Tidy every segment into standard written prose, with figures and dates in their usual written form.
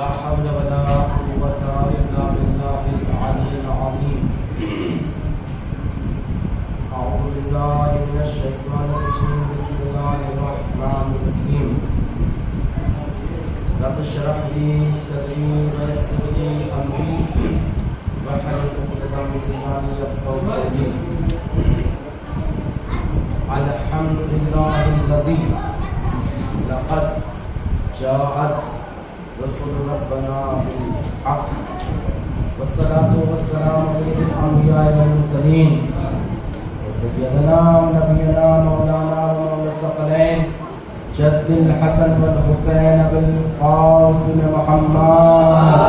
ला हौल वला कुव्वता इल्ला बिल्लाहिल अलिय्यिल अज़ीम। अऊज़ु बिल्लाहि मिनश शैतानिर रजीम। बिस्मिल्लाहिर रहमानिर रहीम। रब्बि इश्रह ली सदरी व यस्सिर ली अमरी वहलुल उक़दतम मिन लिसानी यफ़क़हू क़ौली। अल्हम्दुलिल्लाहिल्लज़ी लक़द जाअत रसूल रब्बना बिल हक़ वस्सलातु वस्सलामु अलल अंबिया वल मुरसलीन सय्यदना नबियना मौलाना व मौला सकलैन जद्दुल हसन वल हुसैन बिल क़ासिम मुहम्मद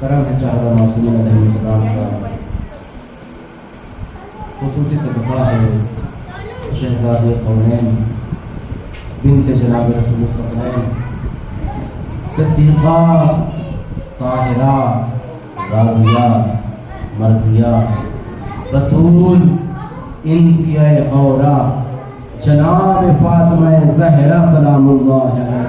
करम है चाहता मासूम अलैहिस्सलाम का खुसूसी सदका है शहजादे कौनैन बिन्त जनाब रसूल सकलैन सिद्दीक़ा ताहिरा राज़िया मर्ज़िया बतूल इंसिया औरा जनाब फातिमा ज़हरा सलामुल्लाह अलैहा।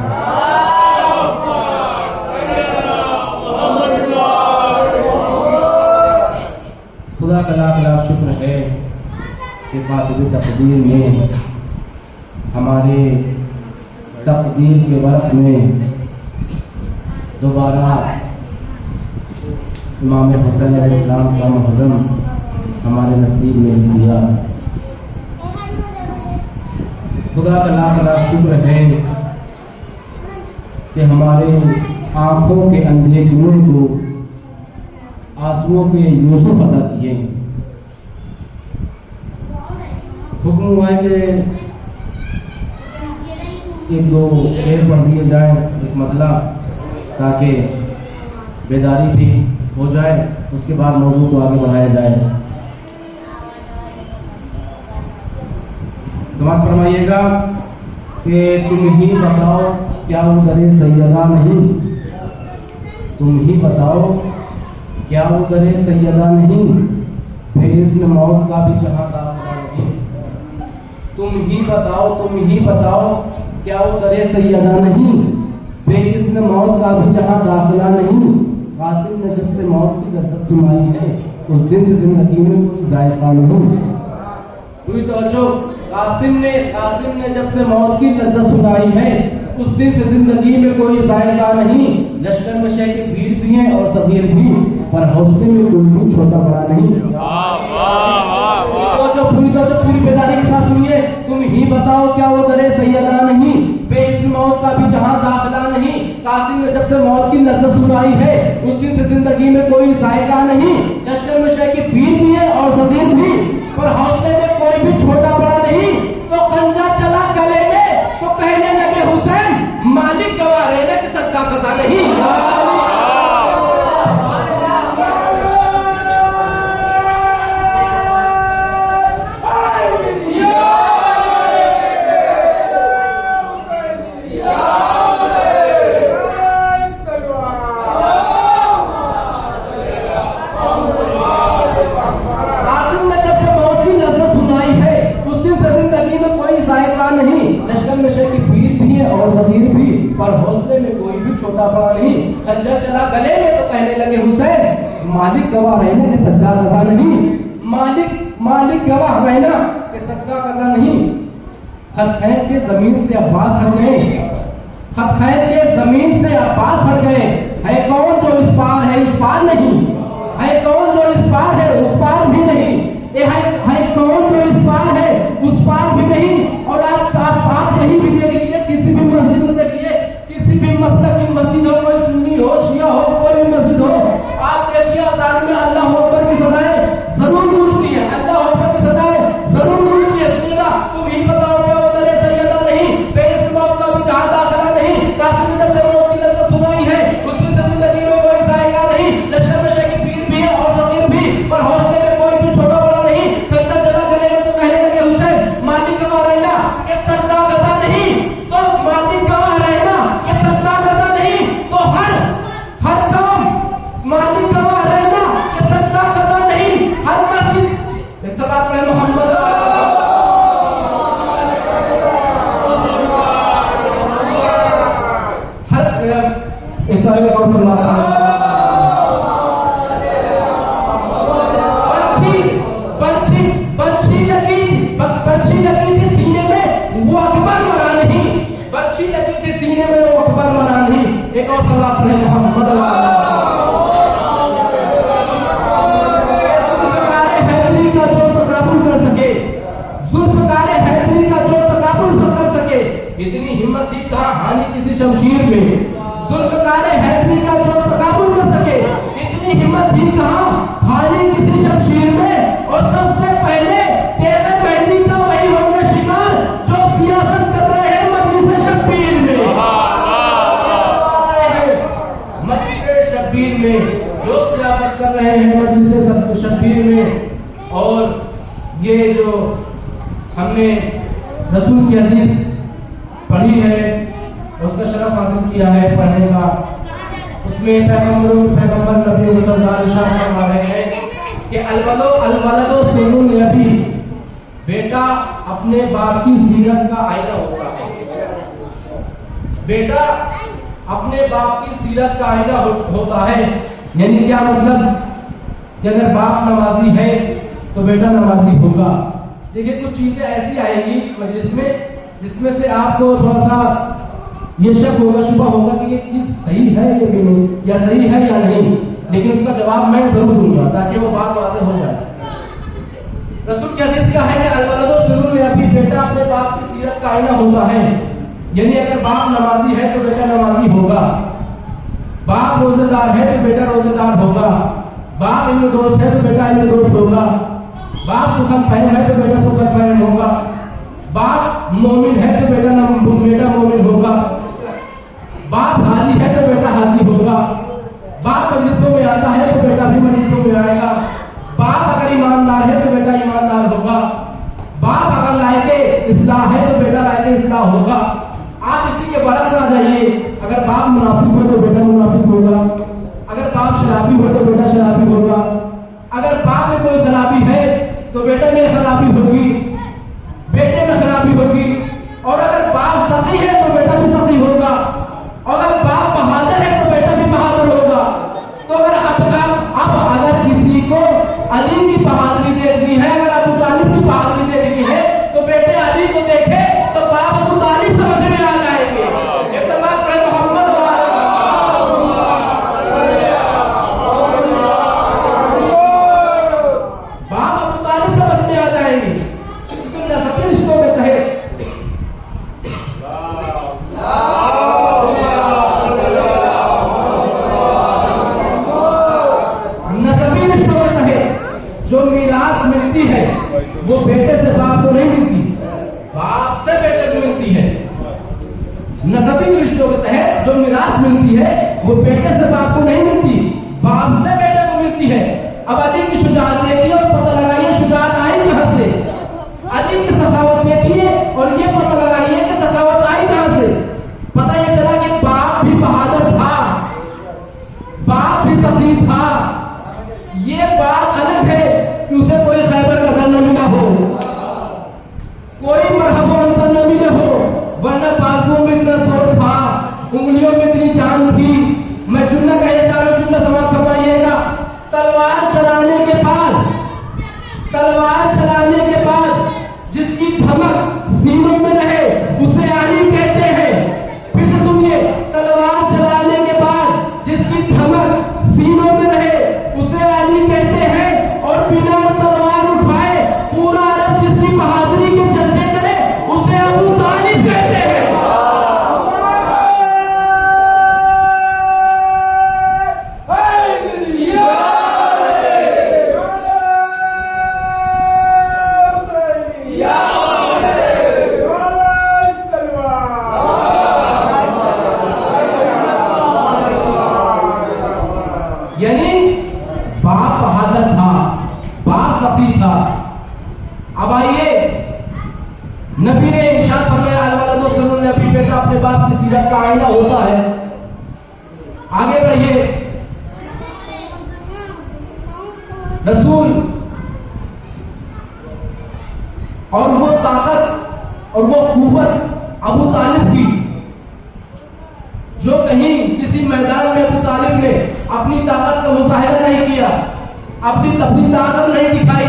खुदा का लाख लाख शुक्र है कि कातिब तकदीर में हमारे तकदीर के वक्त में दोबारा इमाम हुसैन अलैहिस्सलाम का मुहर्रम हमारे नसीब में दिया। खुदा का लाख लाख शुक्र है कि हमारे आँखों के अंधे कुएं को आंसुओं के यूसुफ अदा किए। हुक्म हुआ है कि एक दो शेर पढ़ दिए जाए एक मतला, ताकि बेदारी भी हो जाए, उसके बाद मौजू को आगे बढ़ाया जाए। समाज फरमाइएगा कि तुम ही बताओ क्या वो दरे सैयदा नहीं, तुम ही बताओ क्या वो दरे सैयदा नहीं, बेइज़्न मौत का भी जहां दाखिला नहीं। तुम ही बताओ क्या वो दरे सैयदा नहीं, बेइज़्न मौत का भी जहां दाखिला नहीं। कासिम ने जब से मौत की लज्जत सुनाई है, उस दिन से जिंदगी में कोई जायका नहीं। पूरी तवज्जो, कासिम ने जब से मौत की लज्जत सुनाई है, उस दिन से जिंदगी में कोई जायका नहीं। लश्कर में शह की भीड़ भी है और सगीर भी, पर हौसले में कोई भी छोटा बड़ा नहीं। तो पूरी बेदारी के साथ सुनिए। तुम ही बताओ क्या वो दरे सैयदा नहीं, बेइज़्न मौत का भी जहां दाखिला नहीं। कासिम ने जब से मौत की लज्जत सुनाई है, उस दिन से जिंदगी में कोई जायका नहीं। लश्कर में शह की भीड़ भी है और सगीर भी, पर हौसले में कोई भी छोटा बड़ा नहीं। तो खंजा चला गले में तो कहने लगे हुसैन, मालिक गवाह रहने के सदका कसा नहीं। कासिम ने जब से मौत की लज्जत जायका नहीं। लश्कर में शे की पीर भी है और जमीर भी, पर हौसले में कोई भी छोटा बड़ा नहीं। खंजर चला गले में तो कहने लगे हुसैन, मालिक गवाह रहने के सच्चा कजा नहीं। मालिक गवाह रहना के सच्चा कजा नहीं। खत खैच के जमीन से अब्बास हट गए, खत खैच के जमीन से अब्बास हट गए। है कौन जो इस पार है उस पार नहीं, है कौन जो इस पार है उस पार भी नहीं। है कौन जो इस पार है उस पार भी नहीं। और आप कहीं भी देखिए, किसी भी मस्जिद में देखिए, किसी भी मसलक की मस्जिद हो, कोई सुन्नी हो, शिया हो, कोई भी मस्जिद हो, आप देखिए अज़ान में अल्लाह अकबर की सदाएं जरूर गूंजती है, अल्लाह अकबर की सदाएं जरूर गूंजती है। सुनिएगा, तुम ही बताओ क्या वो दरे सैयदा नहीं, पेरिस मौत का भी जहां दाखिला नहीं, कासिम इधर से मौत की तरफ सुनाई है, उसकी जिंदगी में कोई जायका नहीं। लश्कर में शे की पीर भी है और ज़मीर भी, पर हौसले में कोई भी छोटा बड़ा नहीं। खंजर चला गले में तो कहने लगे हुसैन, मालिक गवाह रहना ये सच्चा कजा नहीं। तो मालिक गवाह रहना ये सच्चा कजा नहीं, तो हर काम मालिक गवाह रहना ये सच्चा कजा नहीं। हर मस्जिद एक सलात पढ़े मोहम्मद बच्ची लगी थी सीने में वो अकबर मरा नहीं, बच्ची लगी थी सीने में वो अकबर मरा नहीं। एक और सलात पढ़े मोहम्मद का जो तकाबुल कर सके, जुल्फ़कार हैदरी का जो तकाबुल कर सके, इतनी हिम्मत थी कहाँ हानि किसी शमशीर में। जुल्फ़कार हैदरी का जो तकाबुल कर सके, इतनी हिम्मत थी कहाँ हानि किसी शमशीर में। और सबसे पहले तेरे मेहंदी का वही होगा शिकार जो सियासत कर रहे हैं मजलिस शब्बीर में, मजलिस शब्बीर में जो सियासत कर रहे हैं मजलिस शब्बीर में। और ये जो हमने रसूल की हदीस पढ़ी है, उसका शरफ हासिल किया है पढ़ने का, उसमें पैगंबर नबी सल्लल्लाहु अलैहि वसल्लम फरमा रहे हैं कि अलवलदो सुन्नुन नबी, बेटा अपने बाप की सीरत का आईना होता है। बेटा अपने बाप की सीरत का आईना होता है। यानी क्या मतलब कि अगर बाप नमाजी है तो बेटा नमाजी होगा। देखिए कुछ चीजें ऐसी आएंगी मजलिस में जिसमें से आपको थोड़ा सा ये शक होगा, शुबा होगा कि ये चीज सही है या सही है या नहीं, लेकिन उसका जवाब मैं जरूर दूंगा ताकि वो बात वाज़ेह हो जाए। रसूल की हदीस का है कि अलवलदो सुन्नुन नबी, बेटा अपने बाप की सीरत का आईना होता है। यानी अगर बाप नमाजी है तो बेटा नमाजी होगा, बाप रोजेदार है तो बेटा रोजेदार होगा, बाप इल्म दोस्त है तो बेटा इल्म दोस्त होगा, बाप सुखन फहम है तो बेटा सुखन फहम होगा, बाप मोमिन है तो बेटा मोमिन होगा, बाप हाजी है तो बेटा हाजी होगा, बाप मजलिसों में आता है तो बेटा भी मजलिसों में आएगा, बाप अगर ईमानदार है तो बेटा ईमानदार होगा, बाप अगर लायके इस्लाह है तो बेटा लायके इस्लाह होगा। आप इसी के बरक्स आ जाइए, अगर बाप मुनाफिक हो तो बेटा मुनाफिक होगा, अगर बाप शराबी हो तो बेटा शराबी होगा, अगर बाप में कोई खराबी है तो बेटे में खराबी होगी, बेटे में खराबी होगी। और अगर बाप सखी है तो बेटा भी सखी होगा, और अगर बाप बहादुर है तो बेटा भी बहादुर होगा। तो अगर किसी को अली की बहादुरी देखनी है, अगर अबू तालिब की बहादुरी देखनी है तो बेटे अली को देखे तो बाप अबू तालिब समझ में आ जाएंगे। एक बात पढ़े मोहम्मद बाप अबू तालिब समझ में आ जाएंगे। तो नसबी रिश्तों में कहे जो मीरास मिलती है वो बेटे से बाप को नहीं मिलती, बाप से बेटे को मिलती है। नसबी रिश्तों के तहत जो मीरास मिलती है वो बेटे से बाप को नहीं मिलती, बाप से बेटे को मिलती है। अब अली की शुजाअत देखिए और पता लगाइए शुजाअत आई कहां से। अली की सखावत देखिए और ये पता लगाइए कि सखावत आई कहां से। पता ये चला कि बाप भी बहादुर था, बाप भी सखी था। ये बात अलग है कि उसे कोई खैबर का धन न मिला हो, कोई मरहबा न मिले हो, वरना बाजुओं में इतना जोर था, उंगलियों में इतनी जान थी। मैं जुमला कहने जा रहा हूं, जुमला समाप्त करवाइएगा। तलवार चलाने के बाद जिसकी धमक सीनों में रहे उसे आली कहते हैं। फिर से सुनिए, तलवार चलाने के बाद जिसकी धमक सीनों में रहे उसे आली कहते हैं। और बिना तलवार उठाए पूरा अरब जिसकी बहादुरी के चर्चे करे उसे अबू तालिब कहते हैं। यानी बाप बहादुर था, बाप सफी था। अब आइए, नबी ने इरशाद फरमाया, अलवलदु नबी, बेटा अपने बाप की सीरत का आईना होता है। आगे बढ़िए, रसूल और वो ताकत और वो कुव्वत अबू तालिब की, जो कहीं किसी मैदान में अबू तालिब ने अपनी ताकत का मुजाहिरा नहीं किया, अपनी ताकत नहीं दिखाई,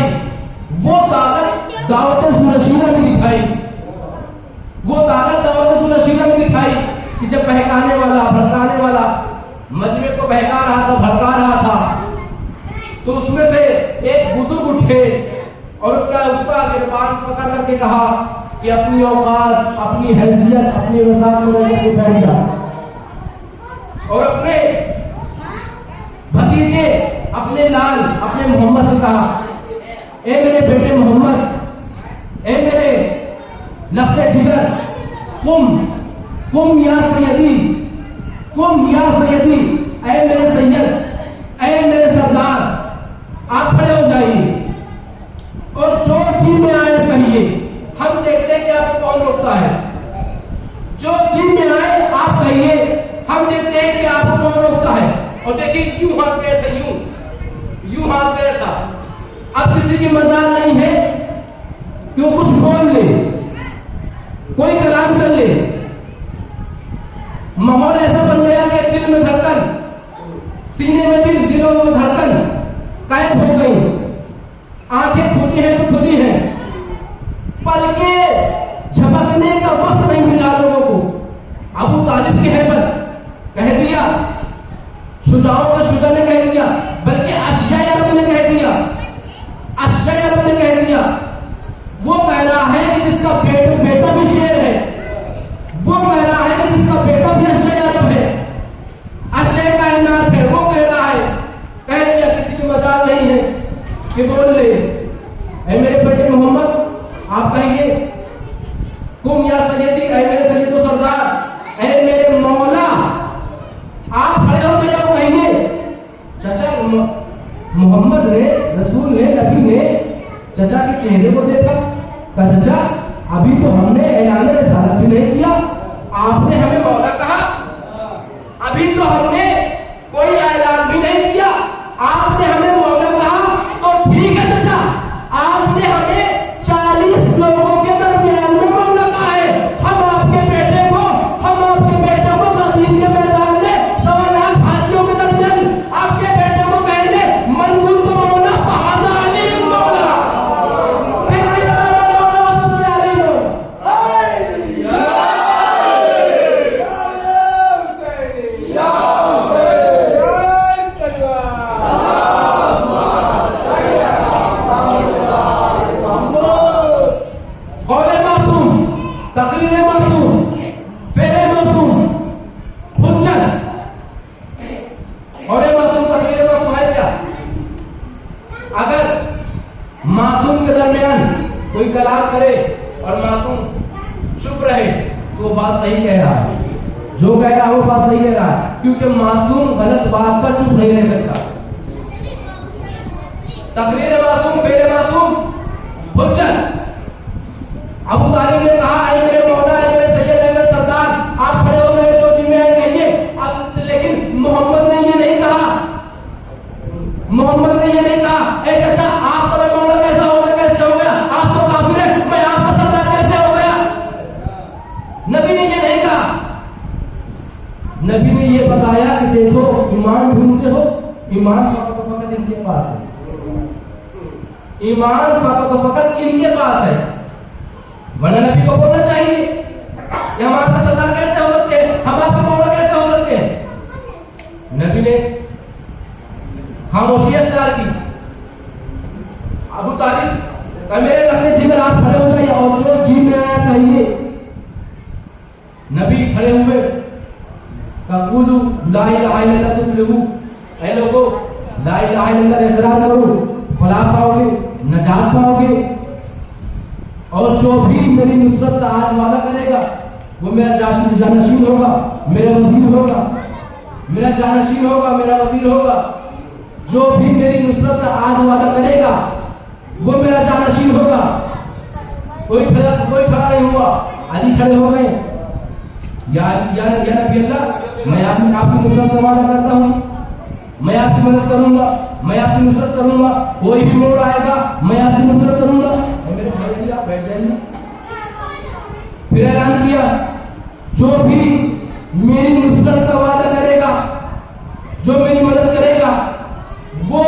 वो ताकत दावत सुनशीला में दिखाई। वो ताकत दावत सुनशीला में दिखाई कि जब बहकाने वाला, भड़काने वाला मजमे को बहका रहा था, भड़का रहा था, तो उसमें से एक बुजुर्ग उठे और उसका गिरबान पकड़ करके कहा कि अपनी औकात, अपनी हैसियत, अपनी वसात को लेकर के बैठ जा। और अपने भतीजे, अपने लाल, अपने मोहम्मद से कहा, ए मेरे बेटे मोहम्मद, ए मेरे लफ्ते जिगर, कुम या सैयदी, कुम या सैयदी, ए मेरे सैयद, ए मेरे सरदार, आप खड़े हो जाइए और जो जी में आए कहिए। हम देखते हैं कि आपको कौन रोकता है। जो जी में आए आप कहिए, हम देखते हैं कि आपको कौन रोकता है। और देखिए, यूं हाथ गए थे, यूं हाथ गया था। अब किसी की मजाल नहीं है कि वो कुछ बोल ले, कोई कलाम कर ले। माहौल ऐसा बन गया कि दिल में धड़कन, सीने में दिल, दिलों में धड़कन कायम हो गई। आंखें खुली हैं तो खुली हैं, पलकें झपकने का वक्त नहीं मिला लोगों को। अबू तालिब की हैबत कह दिया, शुजाओं का शुजा ने कह दिया, बल्कि अशजाए अरब ने कह दिया, अशजाए अरब ने कह दिया। वो कह रहा है कि जिसका बेटा भी शेर है, वो कह रहा है कि जिसका बेटा भी अशजाए अरब है, अशजाए कायनात है। वो कह रहा है, कह दिया, किसी की मजाल नहीं है कि बोल ले। ऐ मेरे बेटे मोहम्मद, आप कहिए, कुम या सैयदी, ऐ मेरे सैयद तो सरदार, ऐ मेरे मौला, आप खड़े हो गए हो कहिए। चाचा, मोहम्मद ने, रसूल ने, नबी ने चाचा के चेहरे को देखा, कहा चाचा अभी तो हमने ऐलान रिसालत भी नहीं किया, आपने हमें मौला कहा। अभी तो हमने कोई ऐलान भी नहीं किया, आपने हमें मौला कहा। तो ठीक है चाचा, आपने हमें 40 लोगों के दरमियान में मौला कहा है। हम आपके बेटे को गदीर के मैदान में 1.25 लाख हाथियों के दरमियान आपके बेटे को कहेंगे, मंजूर को मौला, फहादा अली मौला। फिर किसका मौला सबसे अली लो। तकरीर मासूम, फेले मासूम, हुज्जत और मासूम, तकरीर मासूम है क्या? अगर मासूम के दरमियान कोई कलाम करे और मासूम चुप रहे तो वो बात सही कह रहा है, जो कह रहा है वो बात सही कह रहा है, क्योंकि मासूम गलत बात पर चुप नहीं रह सकता। तकरीर मासूम, फेले मासूम, हुज्जत। अबू तालिब ने कहा, ऐ मेरे मौला, ऐ मेरे सैयद, ऐ मेरे सरदार, आप खड़े हो गए, जो जी में आए कहिए। अब लेकिन मोहम्मद ने ये नहीं कहा, मोहम्मद ने ये नहीं कहा, ए चाचा आपका मैं मौला कैसा हो गया, कैसे हो गया, आप तो काफिर है, मैं आपका सरदार कैसे हो गया। नबी ने ये बताया कि देखो ईमान ढूंढते हो, ईमान फकत इनके पास है, ईमान फकत इनके पास है। वरना नबी को बोलना चाहिए कि हम आपका सरदार कैसे हो सकते हैं, हम आपके मौला कैसे हो सकते हैं। नबी ने खामोशी अख्तियार की। अबू तालिब मेरे लखने जिगर आप खड़े हो गए और जो जी में आया कहिए। नबी खड़े हुए, तक़ूलु ला इलाहा इल्लल्लाह तुफ्लिहू, ऐ लोगों ला इलाहा इल्लल्लाह इकरार करो, फलाह पाओगे, नजात पाओगे। और जो भी मेरी नुसरत का आज वादा करेगा वो मेरा जानशीन होगा, मेरा वजीर होगा, मेरा जानशीन होगा, मेरा वजीर होगा। जो भी मेरी नुसरत का आज वादा करेगा वो मेरा जानशीन होगा। कोई खड़ा नहीं हुआ। अली खड़े हो गए, या नबी अल्लाह, मैं आपकी नुसरत का वादा करता हूँ, मैं आपकी मदद करूंगा, मैं आपकी नुसरत करूंगा। कोई भी मोड़ आएगा मैं आपकी नुसरत करूंगा। मेरे भाई आप बैठ जाइए। फिर ऐलान किया, जो भी मेरी नुसरत का वादा करेगा, जो मेरी मदद करेगा वो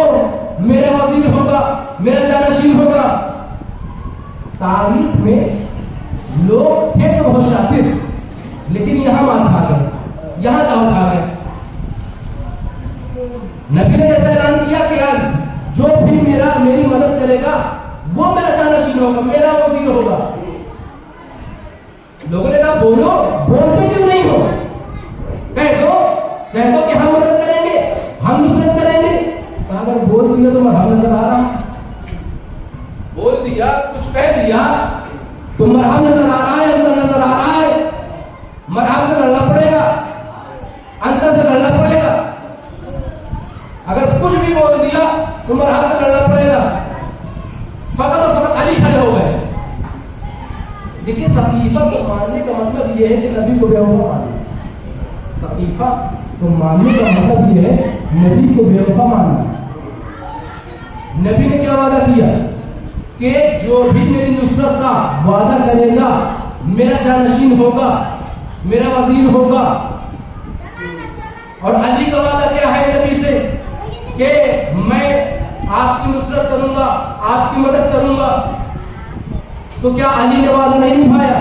मेरा वजीर होगा, मेरा जानशीन होगा। तारीख में लोग थे तो बहुत शातिर, लेकिन यहां मार खा गए, यहां दाव खा गए। नबी ने ऐसा ऐलान किया कि यार जो भी मेरी मदद करेगा वो मेरा जानशीन होगा, मेरा वजीर होगा। लोगों ने कहा बोलो, बोलते क्यों नहीं हो, कह दो कि हम मदद करेंगे, हम नुसरत करेंगे। अगर बोल दिया तो मरहम नजर आ रहा, बोल दिया, कुछ कह दिया तो मरहम नजर आ रहा है, अंदर नजर आ रहा है। मरहम से लड़ना पड़ेगा, अंदर से लड़ना पड़ेगा। अगर कुछ भी बोल दिया तो मरहम से लड़ना पड़ेगा। फकत और फकत अली खड़े हो गए। देखिए सकीफा को मानने का मतलब यह है कि नबी को बेवफा मानना। सकीफा को मानने का मतलब यह है नबी को बेवफा मानना। नबी ने क्या वादा किया कि जो भी मेरी नुसरत का वादा करेगा मेरा जानशीन होगा, मेरा वजीर होगा। और अली का वादा क्या है नबी से कि मैं आपकी नुसरत करूंगा, आपकी मदद करूंगा। तो क्या अली ने वादा नहीं निभाया?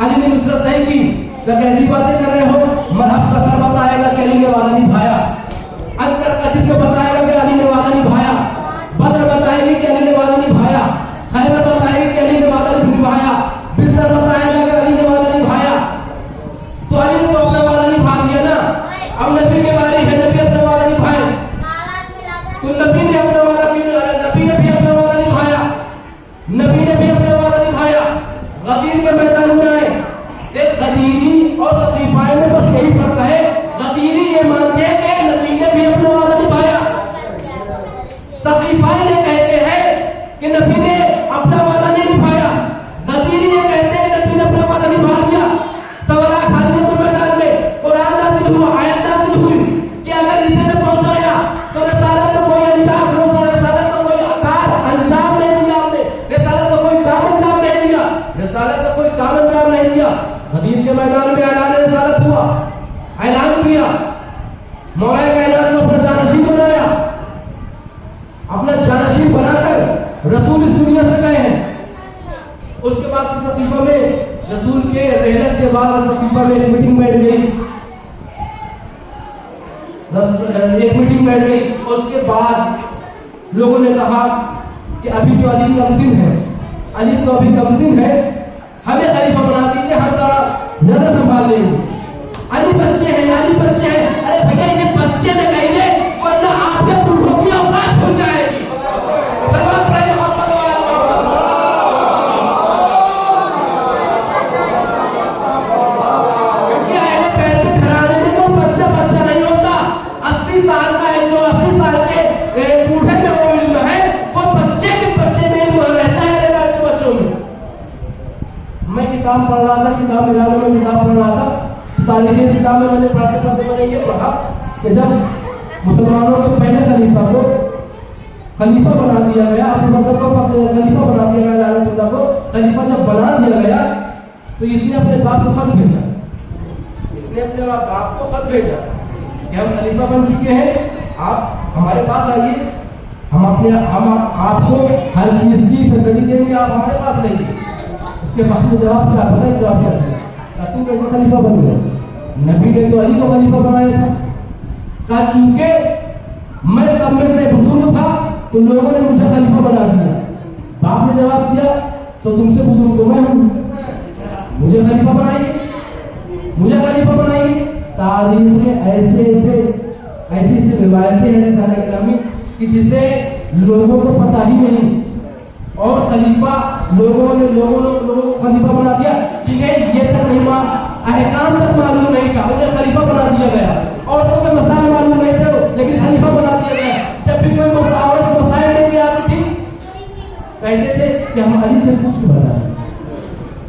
अली ने नुसरत नहीं की? क्या कैसी बातें कर रहे हो? मरहब का सर बताएगा कि अली ने वादा निभाया। अंतर का जिसको बताएगा कि अली ने वादा निभाया। बदर बताएगी कि अली ने वादा निभाया। खैबर बताएगी कि अली ने वादा निभाया। बिस्तर बताएगा कि अली ने वादा निभाया। तो अली ने तो अपना वादा निभा दिया ना। अब नबी की बारी है, नबी अपना वादा निभाए। तो नबी ने अपना वादा निभाया, नबी ने भी अपना वादा निभाया, नबी ने भी अपना वादा निभाया। गदीर के मैदान में आए, एक गदीरी और सकीफा में बस यही फर्क है। गदीरी ये मानते हैं कि नबी ने भी अपना वादा निभाया। सकीफा ये कहते हैं कि नबी ने अपना वादा नहीं निभाया। गदीरी ये कहते हैं कि नबी ने अपना वादा निभा दिया। सवाल खालिद के मैदान में कुरान नाज़िल हुआ, आयत नाज़िल हुई कि अगर इसे न पहुंचाया तो रिसालत का कोई अंजाम हो सकता, रिसालत का कोई आकार अंजाम नहीं दिया आपने, रिसालत का कोई काम अंजाम नहीं दिया, रिसालत का कोई काम अंजाम नहीं दिया। गदीर के मैदान में ऐलान रिसालत हुआ, ऐलान किया, मौला कायनात को अपना जानशीन बनाया। अपना जानशीन बनाकर रसूल इस दुनिया से गए हैं। उसके बाद सकीफा में रसूल के रहलत के बाद सकीफा में एक मीटिंग बैठ गई, उसके बाद लोगों ने कहा कि अभी जो अली कमसिन है, अली तो अभी कमसिन है, हमें खलीफा बना दीजिए, हम ज्यादा संभाल लेंगे। अली बच्चे हैं, अली बच्चे हैं। अरे भैया इन्हें बच्चे न कहिए, वरना आपके पुरखों की औकात भूल जाएगी। किताब पढ़ रहा था, किताब निराला में किताब पढ़ रहा था, तारीख इस्लाम में मैंने पढ़ते पढ़ते मैंने ये पढ़ा कि जब मुसलमानों के पहले खलीफा को खलीफा बना दिया गया, अबू बकर को खलीफा बना दिया गया, लानतुल्लाह को खलीफा जब बना दिया गया तो इसने अपने बाप को खत भेजा। उसने अपने बाप को खत भेजा कि हम खलीफा बन चुके हैं, आप हमारे पास आइए, हम आपको हर चीज की फैसिलिटी देंगे, आप हमारे पास रहिए। उसके बाद में जवाब क्या पता है? जवाब क्या था? तू कैसे खलीफा बन गया? नबी ने तो अली को खलीफा बनाया था। कहा चूंकि मैं सब में से बुजुर्ग था तो लोगों ने मुझे खलीफा बना दिया। बाप ने जवाब दिया तो तुमसे बुजुर्ग तो मैं हूं, मुझे खलीफा बनाइए, मुझे खलीफा बनाइए। तारीख में ऐसी रिवायतें हैं सारे कि जिसे लोगों को पता ही नहीं, और खलीफा लोगों को खलीफा बना दिया जिन्हें ये तक नहीं अहकाम तक मालूम नहीं था, उन्हें खलीफा बना दिया गया। और उन्हें मसाइल मालूम नहीं थे लेकिन खलीफा बना दिया गया। जब भी कोई मसाइल नहीं आती थी कहते थे कि हम अली से पूछ के बताएंगे,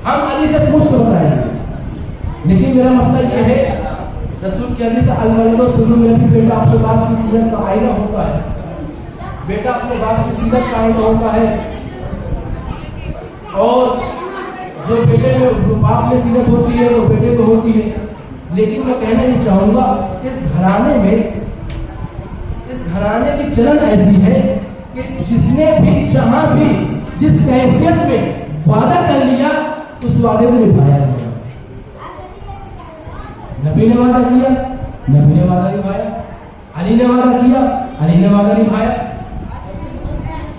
हम अली से पूछ के बताएंगे। लेकिन मेरा मसला यह है, रसूल के हदीस अल-मौलूद सुन्नु में भी बेटा अपने बाप की सीरत का आईना होता है, बेटा अपने बाप की सीरत का आईना होता है। और जो बेटे में बाप में सीरत होती है वो बेटे में होती है। लेकिन मैं कहना ये चाहूंगा, इस घराने की चलन ऐसी है कि जिसने भी जहां भी जिस कैफियत में वादा कर लिया उस वादे को निभाया गया। नबी ने वादा किया, नबी ने वादा निभाया। अली ने वादा किया, अली ने वादा निभाया।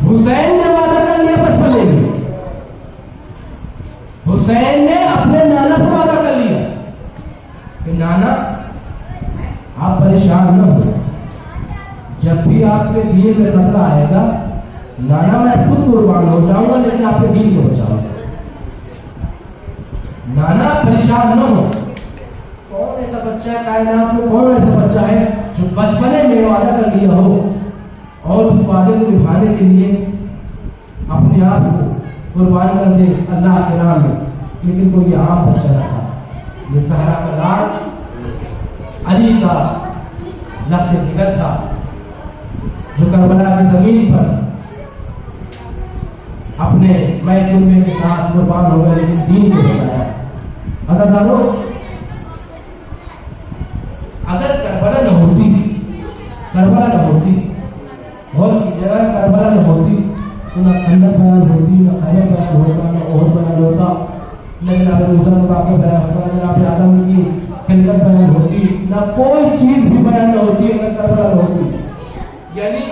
हुसैन ने वादा कर लिया बचपने में, हुसैन ने अपने नाना से वादा कर लिया कि नाना आप परेशान न हो, जब भी आपके दीन में खतरा आएगा नाना मैं खुद कुर्बान हो जाऊंगा लेकिन आपके दीन को बचाऊंगा। नाना परेशान न हो। कौन ऐसा बच्चा है कायनात में, कौन ऐसा बच्चा है जो बचपने में वादा कर लिया हो और उस वादे को निभाने के लिए अपने आप को कुर्बान कर दे अल्लाह के नाम में। लेकिन कोई ये आम बच्चा न था, ये सहरा का लाल अली का लफ्ज़ जिगर था जो करबला की जमीन पर अपने महकूमे के साथ कुर्बान हो गया लेकिन दीन को बचाया। अज़ादारों, अगर करबला न होती बहुत की जगह करबला न होती तो न खंडक बयान होती, न खैबर बयान होता, न ओहद बयान होता, न जनाब मूसा का वाक़या बयान होता, न जनाब आदम की खिलकत बयान होती, न कोई चीज भी बयान न होती अगर करबला न होती। यानी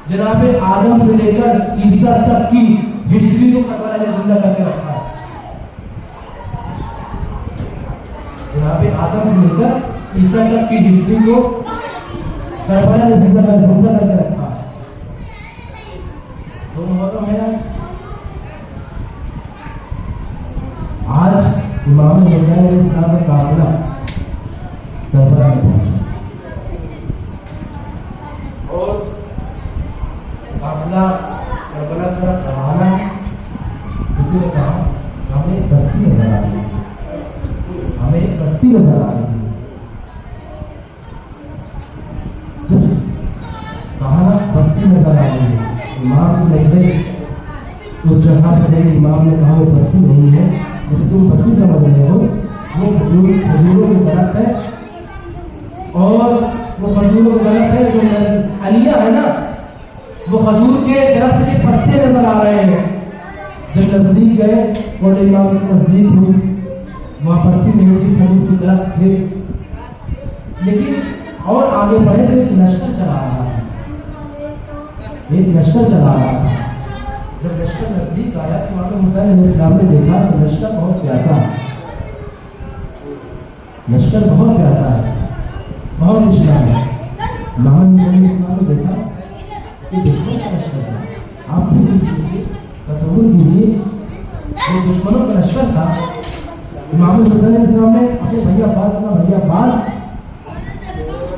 जनाब आदम से लेकर ईसा तक की हिस्ट्री को करबला ने जिंदा करके रखा है। जनाब आदम से लेकर ईसा तक की हिस्ट्री को करबला ने जिंदा करके रखा है। तो मुहर्रम है आज इमाम हुसैन इस्लाम का काफिला करबला में पहुंचा और काफिला करबला का रवाना। किसी ने कहा हमें एक बस्ती नजर आ रही है, हमें एक बस्ती नजर आ रही है। जब कहा ना बस्ती नजर आ रही है, इमाम की नजरें उस जगह पर है। इमाम ने कहा वो बस्ती नहीं है, जिसे तुम बस्ती समझ रहे हो वो खजूरों में गलत है, और वो खजूरों में गलत है। जो अलिया है ना वो खजूर के दरख्त के पत्ते नजर आ रहे हैं। जब नजदीक गए और इमाम के नजदीक हुई, वहाँ पत्ती नहीं थी, खजूर के दरख्त थे। लेकिन और आगे बढ़े तो एक लश्कर चला रहा था, एक लश्कर चला रहा था। जब लश्कर नजदीक आया तो वहाँ पे हुसैन इस्लाम ने देखा तो लश्कर बहुत प्यासा है, लश्कर बहुत प्यासा है, बहुत निशान है। मोहम्मद इस्लाम ने देखा कि दुश्मन का लश्कर था। आप भी तसव्वुर कीजिए, वो दुश्मनों का लश्कर था। इमाम हुसैन इस्लाम ने अपने भैया अब्बास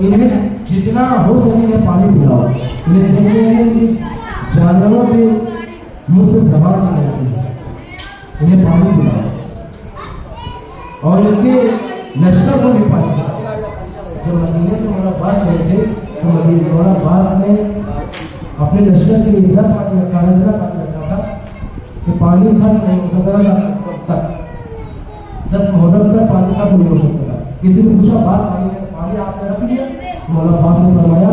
इन्हें जितना हो सके इन्हें पानी पिलाओ। इन्हें देखते हैं कि जानवरों के मुंह से जबान नहीं आती है, इन्हें पानी पिलाओ और इनके लश्कर को भी पानी पिलाओ। जब मदीने से मौला अब्बास गए थे तो मौला अब्बास ने अपने लश्कर के लिए इतना पानी रखा था कि पानी खर्च नहीं हो सकता था। 10 मुहर्रम तक पानी खत्म नहीं हो सकता था। किसी ने पूछा बात पानी आपने रख लिया? मौला अब्बास ने फरमाया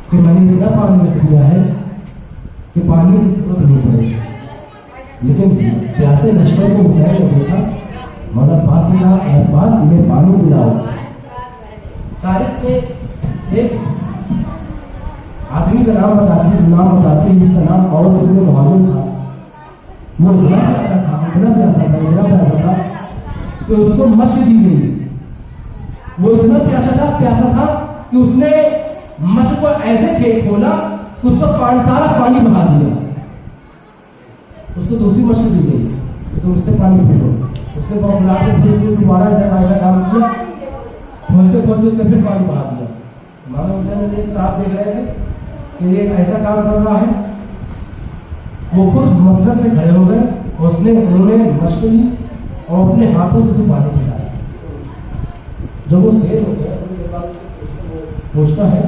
कि मैंने इतना पानी रख दिया है कि पानी की जरूरत नहीं पड़ेगी। लेकिन प्यासे लश्कर को हुसैन ने देखा, मौला अब्बास ने कहा अब्बास इन्हें पानी पिलाओ। तारीख के एक आदमी का नाम बताते हैं जिसका नाम और मुहाजिर था। वो इतना प्यासा था कि उसको मशक दी गई। वो इतना प्यासा था कि उसने मशक को ऐसे खेत खोला कि उसका सारा पानी बहा दिया। उसको दूसरी मशक दी गई तो उससे पानी पीलो। उसने दोबारा ऐसा काम किया, खोलते उसने फिर पानी बहा दिया। मानो हुसैन साहब देख रहे थे कि ये ऐसा काम कर रहा है। वो खुद मस्जिद से खड़े हो गए, उन्होंने मशक ली और अपने हाथों से पानी पिलाया। जब वो सेठ हो गया पूछता है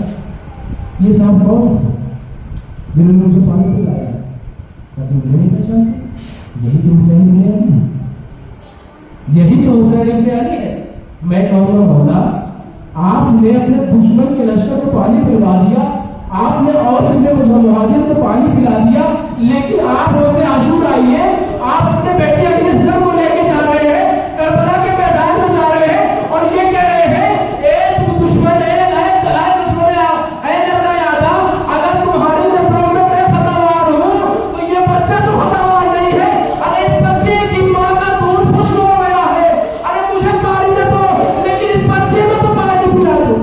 ये साहब कौन जिन्होंने मुझे पानी पिलाया? तुम नहीं पहचानते? यही तो हुसैन इब्न अली है, यही तो हुसैन इब्न अली है। मैं कहूँगा मौला आपने अपने दुश्मन के लश्कर को पानी पिलवा दिया, आपने और मुहाजिर को पानी पिला दिया, लेकिन आप रोज़े आशूरा आइए, आप अपने बेटे अली असगर को लेके जा रहे हैं, करबला के मैदान में जा रहे हैं और ये कह रहे हैं एक दुश्मन है चलाए दुश्मन यादा, अगर तुम्हारी नजरों में मैं खतरवार हूँ तो ये बच्चा तो खतरवार नहीं है। अरे इस बच्चे की माँ का दूध खुश्क हो गया है, अरे मुझे पानी न दो लेकिन इस बच्चे को तो पानी पिला दो।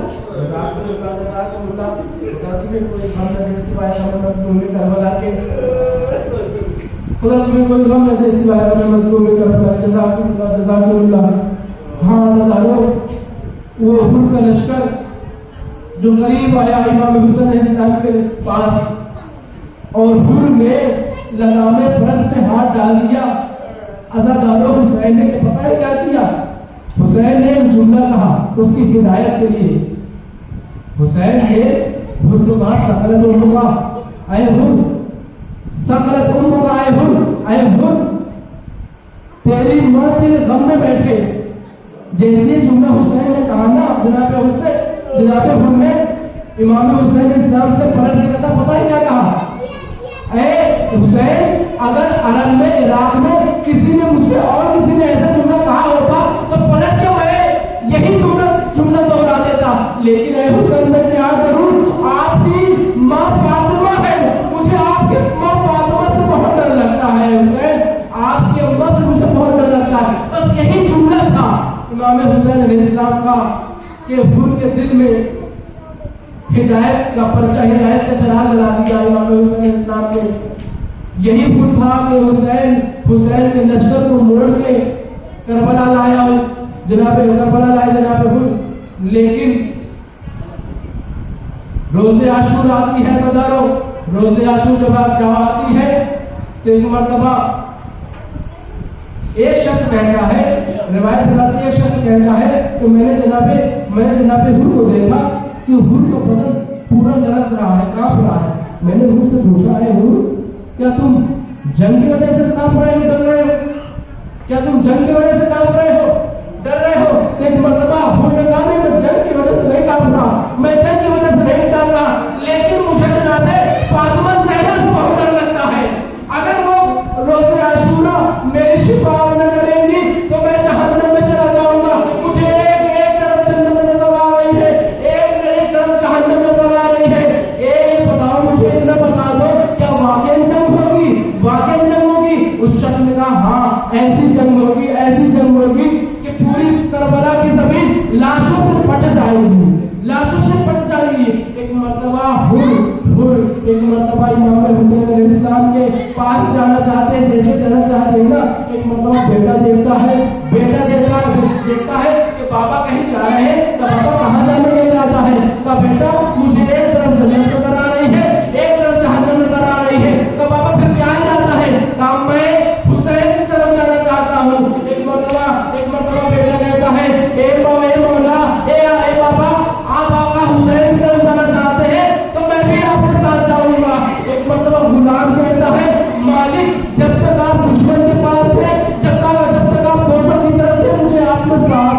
वो हुर का लश्कर जो करीब आया इमाम हुसैन के पास और हुर ने लगामे फर्ज में हाथ डाल दिया। अज़ादारों हुसैन ने पता है क्या किया? हुसैन ने जुमला कहा उसकी हिदायत के लिए। हुसैन ने हुर को कहा सकलत उम्मुका आए हुर, सकलत उम्मुका आए हुर, तेरी माँ तेरे गम में बैठे। जैसे जुमला हुसैन ने कहा ना जनाब हुर ने इमाम हुसैन इस्लाम से पलट के कहा, पता है क्या कहा? ए हुसैन, अगर अरब में इराक में किसी ने मुझसे और किसी ने ऐसा जुमला कहा होता तो पलट के मैं यही जुमला दोहरा देता। लेकिन ए हुसैन मैं क्या करूं, आपकी माँ फातिमा है, मुझे आपकी माँ फातिमा से बहुत डर लगता है। हुसैन, आपकी अम्मा से मुझे बहुत डर लगता है। बस यही जुमला था इमाम हुसैन अलैहिस्सलाम का कि हुर के दिल में हिदायत का पर्चा, हिदायत का चिराग जला दिया इमाम हुसैन अलैहिस्सलाम ने। यही हुर था कि हुसैन के लश्कर को मोड़ के करबला लाया जनाब हुर। लेकिन रोज़े आशूर आती है सदारों, रोज़े आशूर जब आती है तो एक मर्तबा एक शख्स कहता है, रिवायत बताती है, एक शख्स कहता है तो मैंने जनाबे हुर को देखा कि हुर का बदन पूरा लरस रहा है, कांप रहा है। मैंने हुर से पूछा है हुर, क्या तुम जंग की वजह से कांप रहे हो, डर रहे हो? क्या तुम जंग की वजह से कांप रहे हो, डर रहे हो? एक मर्तबा हुर ने कहा मैं जंग की वजह से नहीं कांप रहा, मैं जंग की वजह से नहीं डर रहा, लेकिन मुझे जनाबे फातिमा ज़हरा से बहुत डर लगता है। अगर वो रोज़े आशूरा मेरी शिफा न करेंगी तो मैं जहन्नम में चला जाऊंगा। मुझे एक तरफ जन्नत नजर आ रही है, एक तरफ जहन्नम नजर आ रही है। एक बताओ मुझे, इतना बता दो, क्या वाकई जंग होगी? वाकई जंग होगी? उस शख्स ने कहा हाँ, ऐसी जंग होगी कि पूरी करबला की जमीन लाशों से फट जाएगी, लाशों से फट जाएगी। एक मर्तबा एक मर्तबा इमाम हुसैन अलैहिस्सलाम के पास जाना चाहते हैं, जैसे जाना चाहते हैं ना, एक मर्तबा बेटा देखता है कि बाबा कहीं जा रहे हैं, तो बाबा कहाँ जाने ले जाता है? तो बेटा मुझे एक तरफ जन्नत नजर आ रही है, एक तरफ जहन्नम नजर आ रही है। तो बाबा फिर क्या जाता है? काम मैं हुसैन की तरफ जाना चाहता हूँ। एक मर्तबा बेटा कहता है ए मौला, ए बाबा, आप आका हुसैन की तरफ जाना चाहते हैं तो मैं भी आपके साथ जाऊंगा। एक मर्तबा गुलाम कहता है मालिक, जब तक आप दुश्मन के पास थे, जब तक आप दोस्तों की तरफ थे, मुझे आपको साथ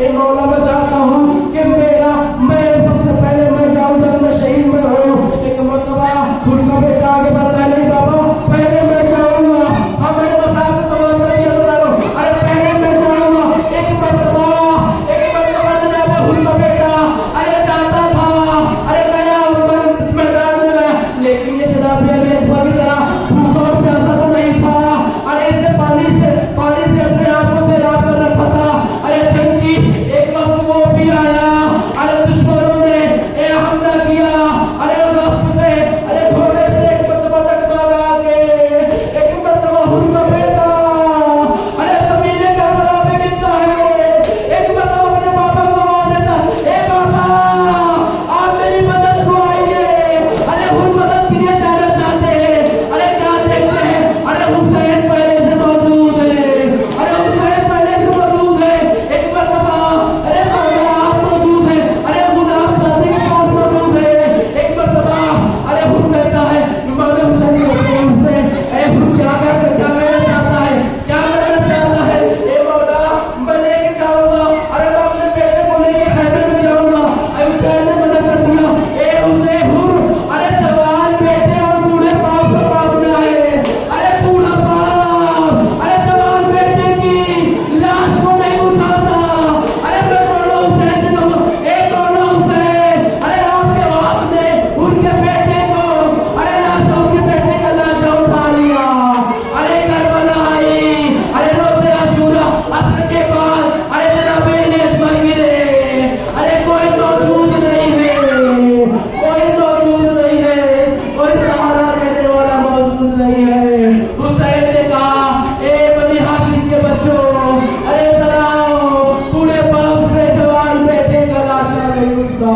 ए मौला मैं चाहता हूँ कि मैं सबसे पहले मैं जाऊँ जब मैं शहीद में हूँ। एक मरतबा उनका बेटा आगे बढ़ता है, नहीं बाबा पहले मैं जाऊँगा। अब मेरे मसाब को तमाम कर दिया तो अरे पहले मैं जाऊँगा। एक मरतबा जनाब उनका बेटा अरे जाता था, अरे गया मैदान में गया, लेकिन ये जनाब की तरह भूखा और प्यासा तो नहीं था। अरे इसने पानी से अपने आंखों से रात कर रखा था। अरे जंगी एक वक्त वो भी आया, अरे दुश्मनों ने हमला किया, अरे रस्म से अरे घोड़े से एक मरतबा टकरा के एक मरतबा उनका बेटा अरे जमीन करबला पे गिरता है। एक मरतबा अपने बाबा को आवाज देता, ए बाबा आप मेरी मदद को आइए। अरे उन मदद के लिए जाना चाहते हैं। अरे क्या देखते हैं, अरे हुसैन पहले से मौजूद है, अरे हुसैन पहले से मौजूद है। एक मरतबा अरे आप मौजूद है, अरे गुलाम साथी के पास मौजूद है। एक मरतबा अरे हुन कहता है इमाम हुसैन से ए हुन क्या करना चाहता है, क्या करना चाहता है। ए मौला मैं लेके जाऊंगा, अरे मैं अपने बेटे को लेके खैबर में जाऊंगा। हुसैन ने मना कर दिया, ए हुसैन अरे जवान बेटे और बूढ़े बाप का बाप न आए। अरे बूढ़ा बाप अरे जवान बेटे की लाश को नहीं उठाता। अरे मैं मौला हुसैन से कहूँ, ए मौला हुसैन अरे आपके बाप ने उनके बेटे को अरे उनके बेटे का लाशा उठा लिया। अरे करबला आई, अरे रोज़े आशूरा असर के बाद अरे जनाब पर गिरे। अरे कोई मौजूद नहीं है, कोई मौजूद नहीं है, कोई सहारा देने वाला मौजूद नहीं है। हुसैन ने कहा, ए बनी हाशिम के बच्चों अरे जरा बूढ़े बाप से जवान बेटे का लाशा नहीं उठता।